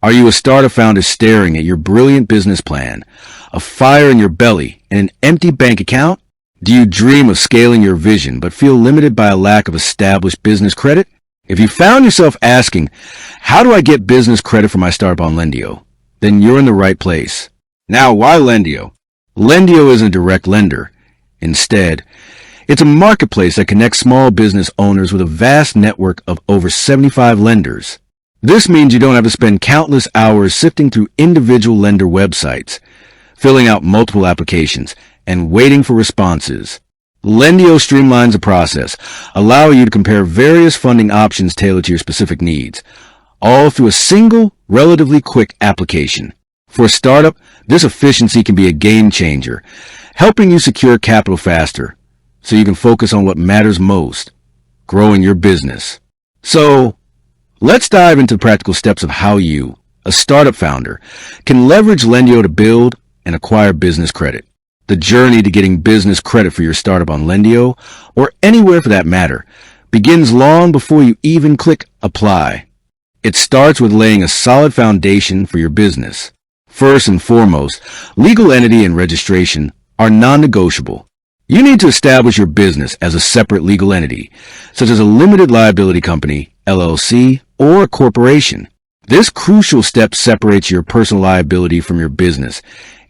Are you a startup founder staring at your brilliant business plan, a fire in your belly, and an empty bank account? Do you dream of scaling your vision but feel limited by a lack of established business credit? If you found yourself asking, how do I get business credit for my startup on Lendio? Then you're in the right place. Now, why Lendio? Lendio isn't a direct lender. Instead, it's a marketplace that connects small business owners with a vast network of over 75 lenders. This means you don't have to spend countless hours sifting through individual lender websites, filling out multiple applications, and waiting for responses. Lendio streamlines the process, allowing you to compare various funding options tailored to your specific needs, all through a single, relatively quick application. For a startup, this efficiency can be a game changer, helping you secure capital faster, so you can focus on what matters most, growing your business. So, let's dive into the practical steps of how you, a startup founder, can leverage Lendio to build and acquire business credit. The journey to getting business credit for your startup on Lendio, or anywhere for that matter, begins long before you even click Apply. It starts with laying a solid foundation for your business. First and foremost, legal entity and registration are non-negotiable. You need to establish your business as a separate legal entity, such as a limited liability company, LLC, or a corporation. This crucial step separates your personal liability from your business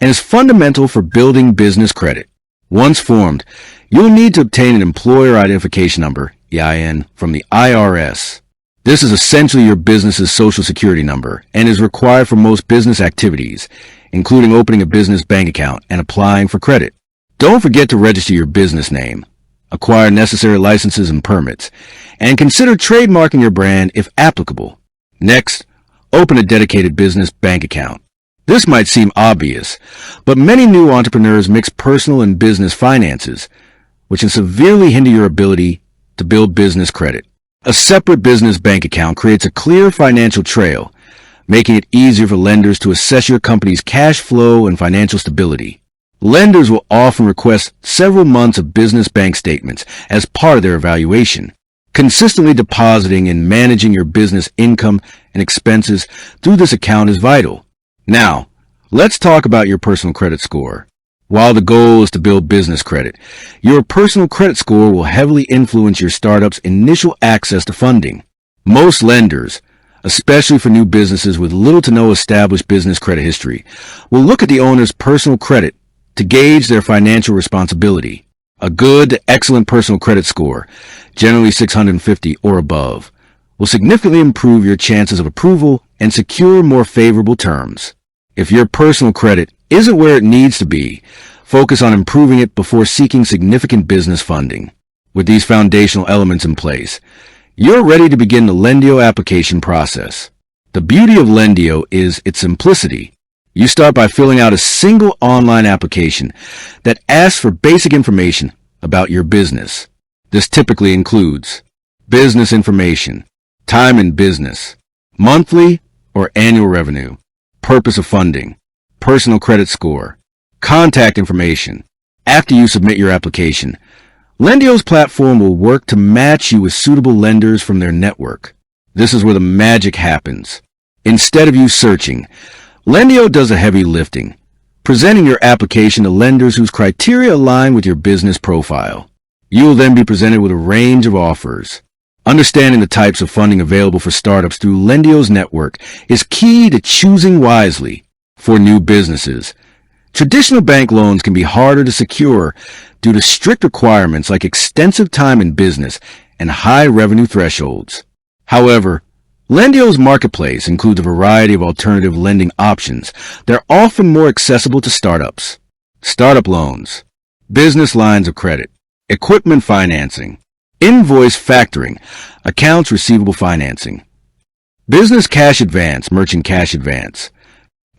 and is fundamental for building business credit. Once formed, you'll need to obtain an employer identification number, EIN, from the IRS. This is essentially your business's social security number and is required for most business activities, including opening a business bank account and applying for credit. Don't forget to register your business name, acquire necessary licenses and permits, and consider trademarking your brand if applicable. Next, open a dedicated business bank account. This might seem obvious, but many new entrepreneurs mix personal and business finances, which can severely hinder your ability to build business credit. A separate business bank account creates a clear financial trail, making it easier for lenders to assess your company's cash flow and financial stability. Lenders will often request several months of business bank statements as part of their evaluation. Consistently depositing and managing your business income and expenses through this account is vital. Now, let's talk about your personal credit score. While the goal is to build business credit, your personal credit score will heavily influence your startup's initial access to funding. Most lenders, especially for new businesses with little to no established business credit history, will look at the owner's personal credit to gauge their financial responsibility. A good to excellent personal credit score, generally 650 or above, will significantly improve your chances of approval and secure more favorable terms. If your personal credit isn't where it needs to be, focus on improving it before seeking significant business funding. With these foundational elements in place, you're ready to begin the Lendio application process. The beauty of Lendio is its simplicity. You start by filling out a single online application that asks for basic information about your business. This typically includes business information, time in business, monthly or annual revenue, purpose of funding, personal credit score, contact information. After you submit your application, Lendio's platform will work to match you with suitable lenders from their network. This is where the magic happens. Instead of you searching, Lendio does the heavy lifting, presenting your application to lenders whose criteria align with your business profile. You will then be presented with a range of offers. Understanding the types of funding available for startups through Lendio's network is key to choosing wisely. For new businesses, traditional bank loans can be harder to secure due to strict requirements like extensive time in business and high revenue thresholds. However, Lendio's marketplace includes a variety of alternative lending options that are often more accessible to startups. Startup loans, business lines of credit, equipment financing, invoice factoring, accounts receivable financing, business cash advance, merchant cash advance,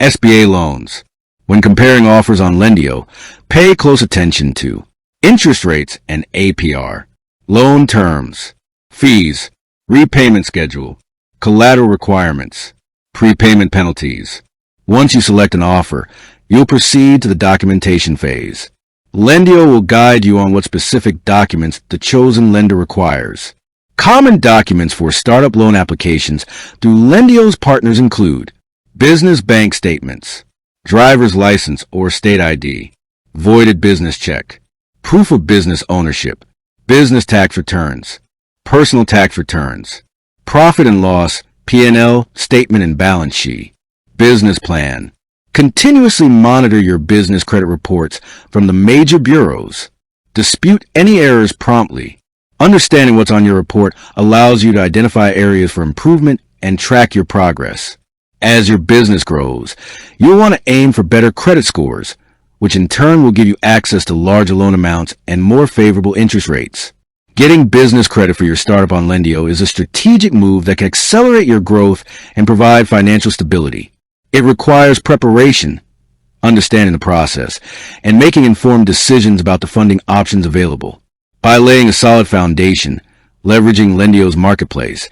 SBA loans. When comparing offers on Lendio, pay close attention to interest rates and APR, loan terms, fees, repayment schedule, collateral requirements, prepayment penalties. Once you select an offer, you'll proceed to the documentation phase. Lendio will guide you on what specific documents the chosen lender requires. Common documents for startup loan applications through Lendio's partners include Business bank statements, driver's license or state ID, voided business check, proof of business ownership, business tax returns, personal tax returns, profit and loss, P&L, statement and balance sheet, business plan. Continuously monitor your business credit reports from the major bureaus. Dispute any errors promptly. Understanding what's on your report allows you to identify areas for improvement and track your progress. As your business grows, you'll want to aim for better credit scores, which in turn will give you access to larger loan amounts and more favorable interest rates. Getting business credit for your startup on Lendio is a strategic move that can accelerate your growth and provide financial stability. It requires preparation, understanding the process, and making informed decisions about the funding options available. By laying a solid foundation, leveraging Lendio's marketplace,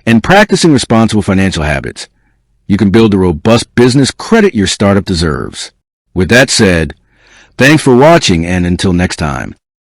and practicing responsible financial habits, you can build the robust business credit your startup deserves. With that said, thanks for watching, and until next time,